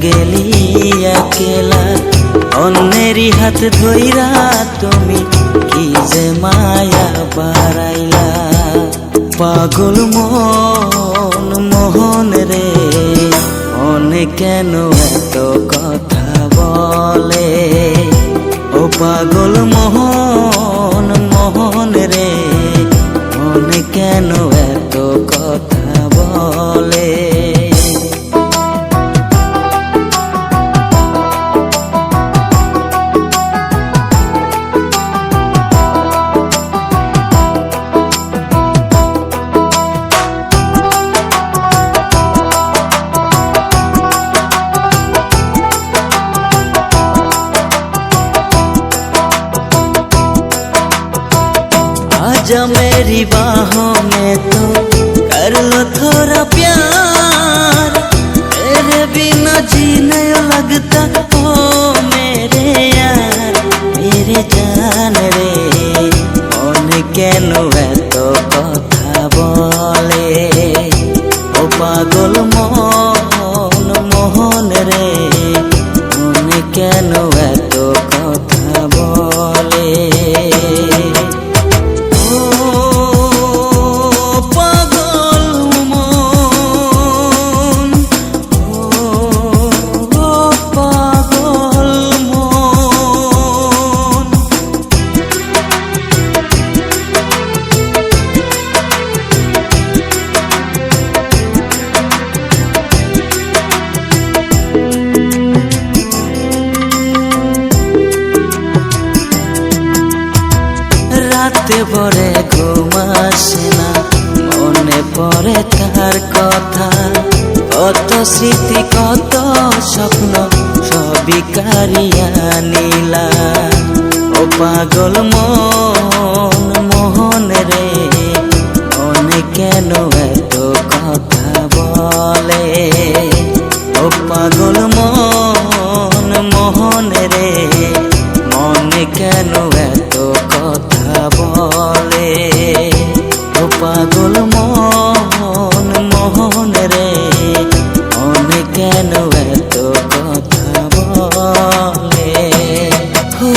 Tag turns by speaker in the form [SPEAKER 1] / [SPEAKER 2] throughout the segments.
[SPEAKER 1] গেলি একেলা অন্যেরই হাত ধইরা তুমি কি যে মায়া বাড়াইলা। পাগল মন মোহন রে মন কেন এত কথা বলে। ও পাগল মোহন মোহন রে মন কেন এত কথা বলে। आजा मेरी बाहों में तो कर लो थोड़ा प्यार, तेरे बिना जी नहीं लगता ओ मेरे यार मेरे जान रे। मन केनो एतो कथा बोले। ओ पागल मोहन मोहन रे मन केनो एतो कथा बोले। রাতে ভরে ঘুম আসে না মনে পড়ে তার কথা। কত স্মৃতি কত স্বপ্ন সবই কারিয়া নিলা। ও পাগল মন মোহন রে মন কেন এত কথা বলে। ও পাগল মন মোহন রে মন কেন এত কথা বলে। ও পাগল মন মোহন রে মন কেন এত কথা বলে। ও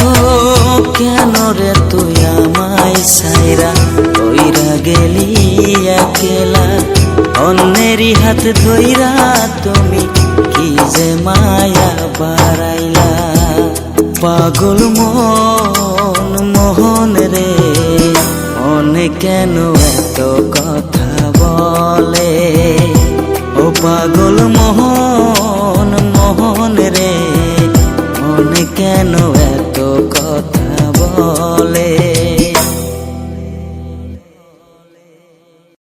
[SPEAKER 1] কেন রে তুই আমায় সাইরা কইরা গেলি একেলা অন্যেরই হাত ধইরা তুমি কি যে মায়া বাড়াইলা। পাগল মন মোহন রে মন কেন এত কথা বলে। ও পাগল মোহন মোহন রে মন কেন এত কথা বলে।